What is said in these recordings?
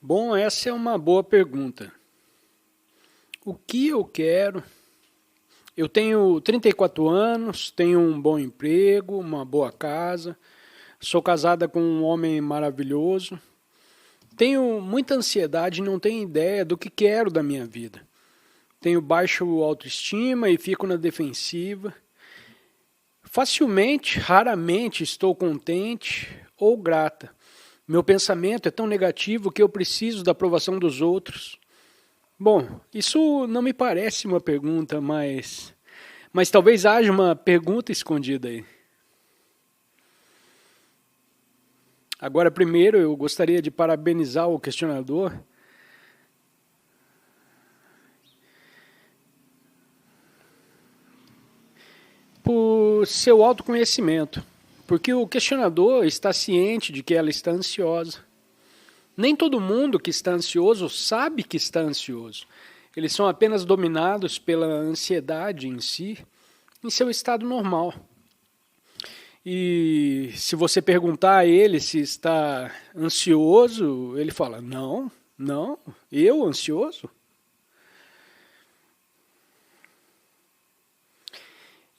Bom, essa é uma boa pergunta. O que eu quero? Eu tenho 34 anos, tenho um bom emprego, uma boa casa, sou casada com um homem maravilhoso, tenho muita ansiedade e não tenho ideia do que quero da minha vida. Tenho baixa autoestima e fico na defensiva. Facilmente, raramente estou contente ou grata. Meu pensamento é tão negativo que eu preciso da aprovação dos outros. Bom, isso não me parece uma pergunta, mas talvez haja uma pergunta escondida aí. Agora, primeiro, eu gostaria de parabenizar o questionador por seu autoconhecimento, porque o questionador está ciente de que ela está ansiosa. Nem todo mundo que está ansioso sabe que está ansioso. Eles são apenas dominados pela ansiedade em si, em seu estado normal. E se você perguntar a ele se está ansioso, ele fala, não, eu ansioso?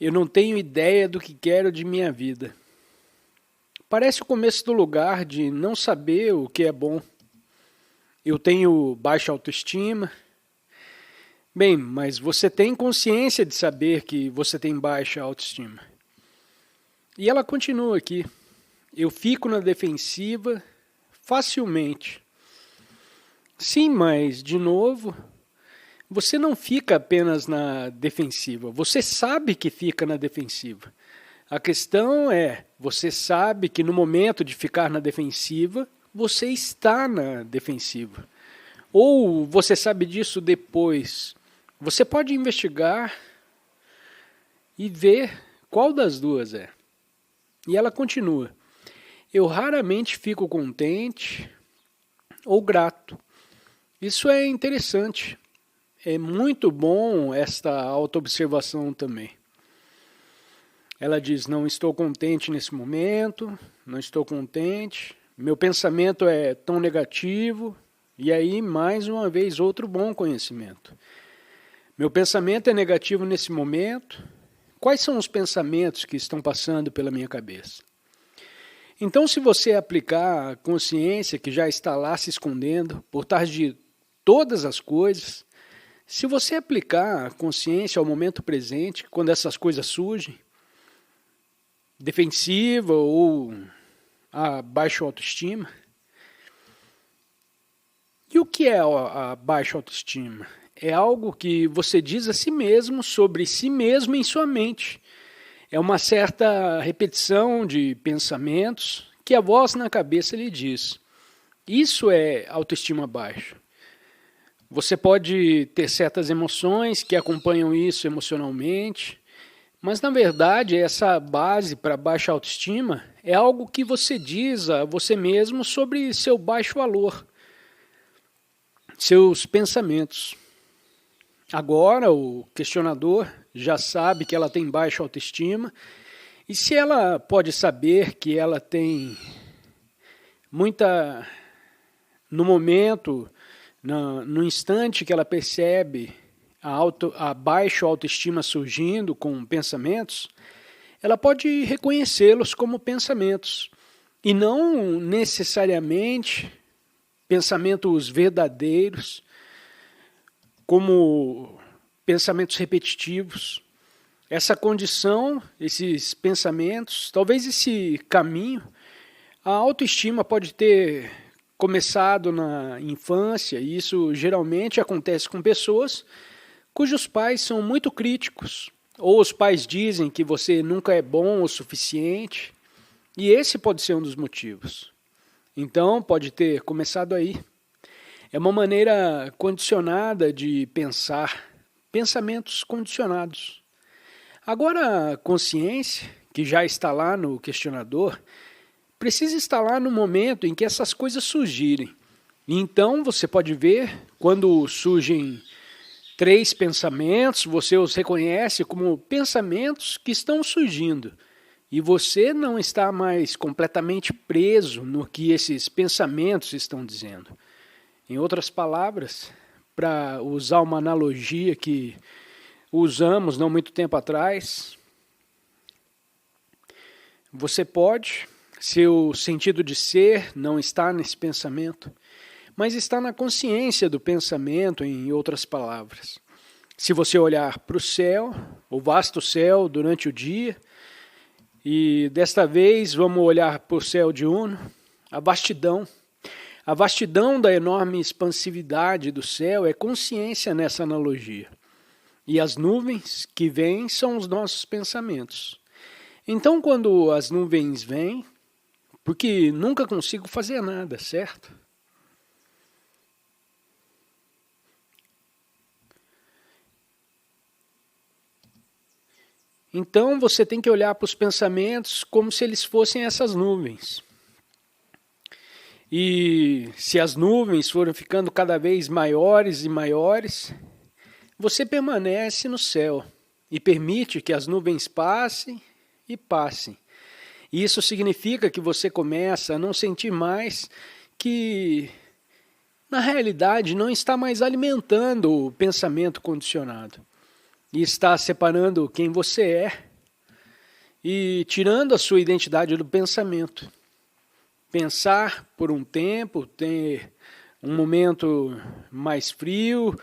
Eu não tenho ideia do que quero de minha vida. Parece o começo do lugar de não saber o que é bom. Eu tenho baixa autoestima. Bem, mas você tem consciência de saber que você tem baixa autoestima. E ela continua aqui. Eu fico na defensiva facilmente. Sim, mas, de novo, você não fica apenas na defensiva. Você sabe que fica na defensiva. A questão é, você sabe que no momento de ficar na defensiva, você está na defensiva. Ou você sabe disso depois. Você pode investigar e ver qual das duas é. E ela continua. Eu raramente fico contente ou grato. Isso é interessante. É muito bom esta autoobservação também. Ela diz, não estou contente nesse momento, não estou contente, meu pensamento é tão negativo, e aí, mais uma vez, outro bom conhecimento. Meu pensamento é negativo nesse momento, quais são os pensamentos que estão passando pela minha cabeça? Então, se você aplicar a consciência que já está lá se escondendo por trás de todas as coisas, se você aplicar a consciência ao momento presente, quando essas coisas surgem, defensiva ou a baixa autoestima. E o que é a baixa autoestima? É algo que você diz a si mesmo sobre si mesmo em sua mente. É uma certa repetição de pensamentos que a voz na cabeça lhe diz. Isso é autoestima baixa. Você pode ter certas emoções que acompanham isso emocionalmente, mas, na verdade, essa base para baixa autoestima é algo que você diz a você mesmo sobre seu baixo valor, seus pensamentos. Agora, o questionador já sabe que ela tem baixa autoestima, e se ela pode saber que ela tem muita... No momento, no instante que ela percebe a baixa autoestima surgindo com pensamentos, ela pode reconhecê-los como pensamentos e não necessariamente pensamentos verdadeiros, como pensamentos repetitivos. Essa condição, esses pensamentos, talvez esse caminho, a autoestima pode ter começado na infância, e isso geralmente acontece com pessoas cujos pais são muito críticos, ou os pais dizem que você nunca é bom o suficiente, e esse pode ser um dos motivos. Então, pode ter começado aí. É uma maneira condicionada de pensar, pensamentos condicionados. Agora, a consciência, que já está lá no questionador, precisa estar lá no momento em que essas coisas surgirem. E então, você pode ver, quando surgem 3 pensamentos, você os reconhece como pensamentos que estão surgindo. E você não está mais completamente preso no que esses pensamentos estão dizendo. Em outras palavras, para usar uma analogia que usamos não muito tempo atrás, você pode, seu sentido de ser não está nesse pensamento, mas está na consciência do pensamento, em outras palavras. Se você olhar para o céu, o vasto céu durante o dia, e desta vez vamos olhar para o céu diurno, a vastidão da enorme expansividade do céu é consciência nessa analogia. E as nuvens que vêm são os nossos pensamentos. Então, quando as nuvens vêm, porque nunca consigo fazer nada, certo? Então, você tem que olhar para os pensamentos como se eles fossem essas nuvens. E se as nuvens forem ficando cada vez maiores e maiores, você permanece no céu e permite que as nuvens passem e passem. E isso significa que você começa a não sentir mais que, na realidade, não está mais alimentando o pensamento condicionado. E está separando quem você é e tirando a sua identidade do pensamento. Pensar por um tempo, ter um momento mais frio,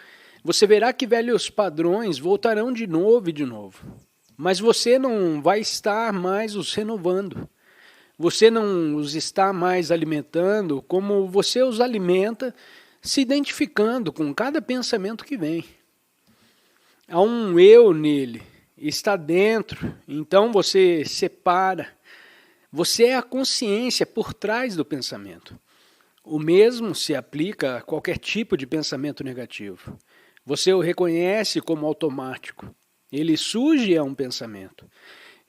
você verá que velhos padrões voltarão de novo e de novo. Mas você não vai estar mais os renovando. Você não os está mais alimentando como você os alimenta, se identificando com cada pensamento que vem. Há um eu nele, está dentro, então você separa. Você é a consciência por trás do pensamento. O mesmo se aplica a qualquer tipo de pensamento negativo. Você o reconhece como automático. Ele surge é um pensamento.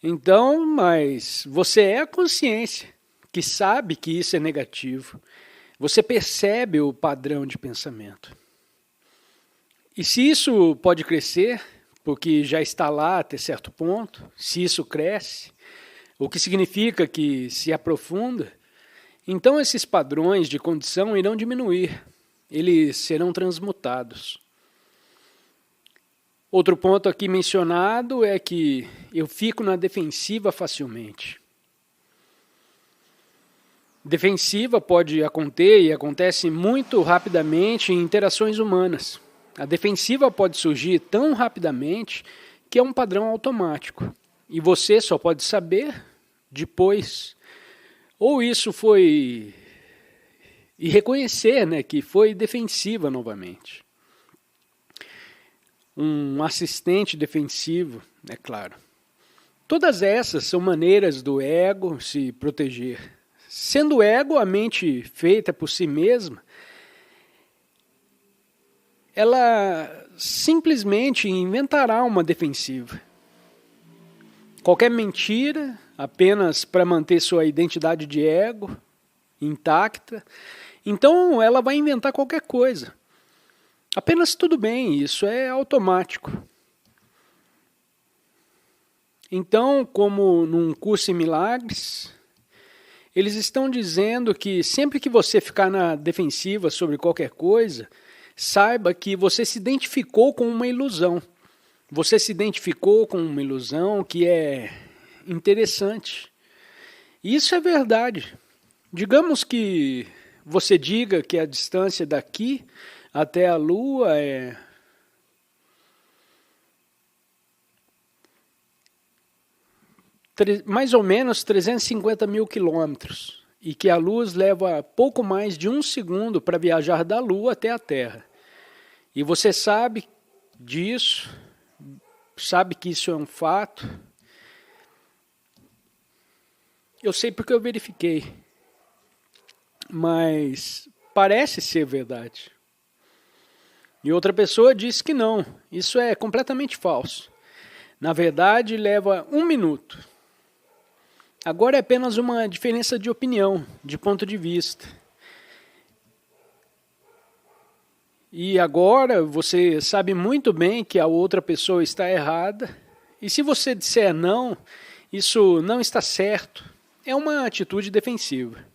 Então, mas você é a consciência que sabe que isso é negativo. Você percebe o padrão de pensamento. E se isso pode crescer, porque já está lá até certo ponto, se isso cresce, o que significa que se aprofunda, então esses padrões de condição irão diminuir, eles serão transmutados. Outro ponto aqui mencionado é que eu fico na defensiva facilmente. Defensiva pode acontecer e acontece muito rapidamente em interações humanas. A defensiva pode surgir tão rapidamente que é um padrão automático. E você só pode saber depois. Ou isso foi... E reconhecer, né, que foi defensiva novamente. Um assistente defensivo, é claro. Todas essas são maneiras do ego se proteger. Sendo o ego a mente feita por si mesma, ela simplesmente inventará uma defensiva. Qualquer mentira, apenas para manter sua identidade de ego intacta, então ela vai inventar qualquer coisa. Apenas tudo bem, isso é automático. Então, como num curso em milagres, eles estão dizendo que sempre que você ficar na defensiva sobre qualquer coisa, saiba que você se identificou com uma ilusão. Você se identificou com uma ilusão que é interessante. E isso é verdade. Digamos que você diga que a distância daqui até a Lua é mais ou menos 350 mil quilômetros e que a luz leva pouco mais de 1 segundo para viajar da Lua até a Terra. E você sabe disso, sabe que isso é um fato. Eu sei porque eu verifiquei, mas parece ser verdade. E outra pessoa disse que não, isso é completamente falso. Na verdade, leva 1 minuto. Agora é apenas uma diferença de opinião, de ponto de vista. E agora você sabe muito bem que a outra pessoa está errada. E se você disser não, isso não está certo. É uma atitude defensiva.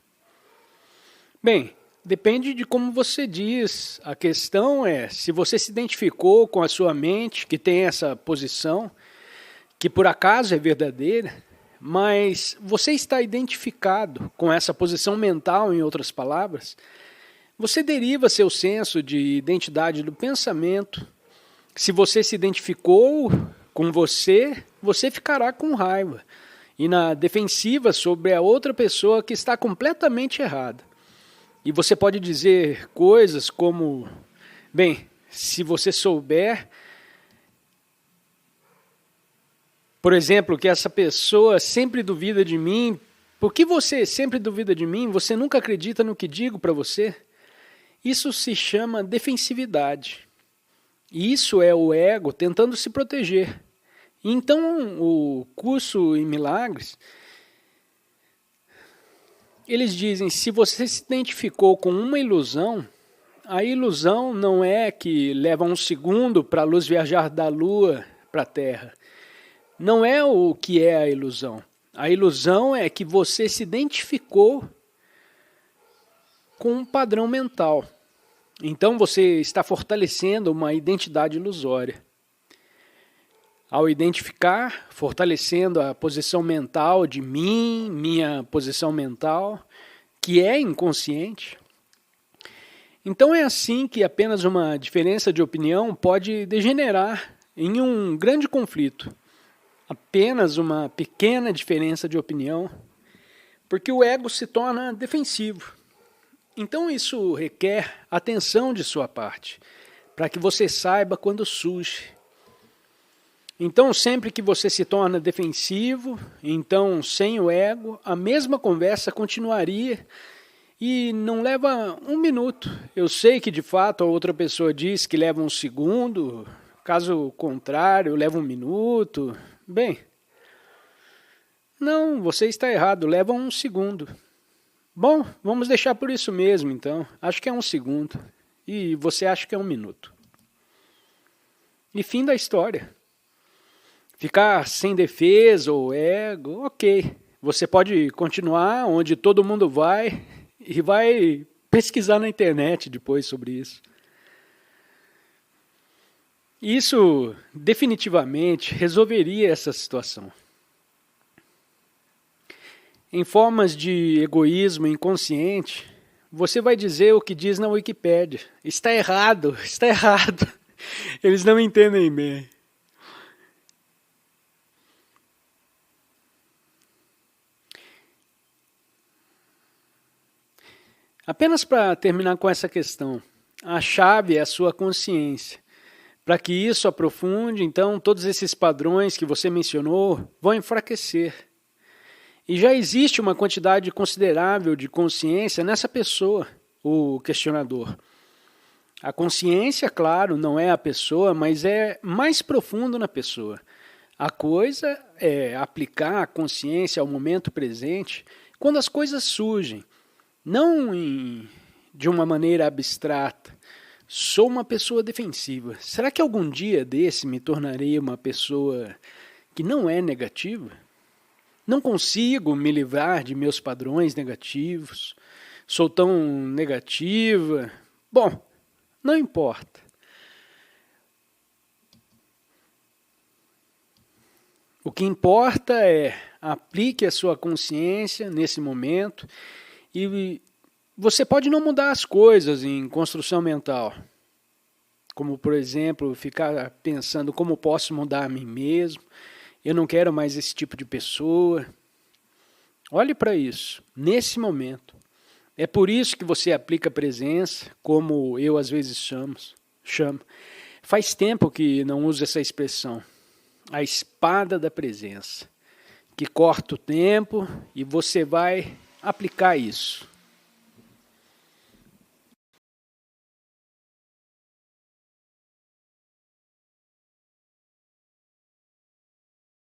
Bem, Depende de como você diz. A questão é, se você se identificou com a sua mente, que tem essa posição, que por acaso é verdadeira, mas você está identificado com essa posição mental, em outras palavras, você deriva seu senso de identidade do pensamento. Se você se identificou com você, você ficará com raiva e na defensiva sobre a outra pessoa que está completamente errada. E você pode dizer coisas como, bem, se você souber, por exemplo, que essa pessoa sempre duvida de mim, por que você sempre duvida de mim? Você nunca acredita no que digo para você? Isso se chama defensividade. E isso é o ego tentando se proteger. Então, o curso em milagres, eles dizem, se você se identificou com uma ilusão, a ilusão não é que leva um segundo para a luz viajar da Lua para a Terra. Não é o que é a ilusão. A ilusão é que você se identificou com um padrão mental. Então você está fortalecendo uma identidade ilusória. Ao identificar, fortalecendo a posição mental de mim, minha posição mental, que é inconsciente. Então é assim que apenas uma diferença de opinião pode degenerar em um grande conflito. Apenas uma pequena diferença de opinião, porque o ego se torna defensivo. Então isso requer atenção de sua parte, para que você saiba quando surge. Então, sempre que você se torna defensivo, então, sem o ego, a mesma conversa continuaria e não leva um minuto. Eu sei que, de fato, a outra pessoa diz que leva um segundo, caso contrário, leva um minuto. Bem, não, você está errado, leva um segundo. Bom, vamos deixar por isso mesmo, então. Acho que é um segundo. E você acha que é um minuto. E fim da história. Ficar sem defesa ou ego, ok. Você pode continuar onde todo mundo vai e vai pesquisar na internet depois sobre isso. Isso definitivamente resolveria essa situação. Em formas de egoísmo inconsciente, você vai dizer o que diz na Wikipédia. Está errado, está errado. Eles não entendem bem. Apenas para terminar com essa questão, a chave é a sua consciência. Para que isso aprofunde, então, todos esses padrões que você mencionou vão enfraquecer. E já existe uma quantidade considerável de consciência nessa pessoa, o questionador. A consciência, claro, não é a pessoa, mas é mais profundo na pessoa. A coisa é aplicar a consciência ao momento presente quando as coisas surgem. Não de uma maneira abstrata. Sou uma pessoa defensiva. Será que algum dia desse me tornarei uma pessoa que não é negativa? Não consigo me livrar de meus padrões negativos. Sou tão negativa. Bom, não importa. O que importa é aplique a sua consciência nesse momento. E você pode não mudar as coisas em construção mental. Como, por exemplo, ficar pensando como posso mudar a mim mesmo. Eu não quero mais esse tipo de pessoa. Olhe para isso, nesse momento. É por isso que você aplica presença, como eu às vezes chamo. Faz tempo que não uso essa expressão. A espada da presença. Que corta o tempo e você vai aplicar isso.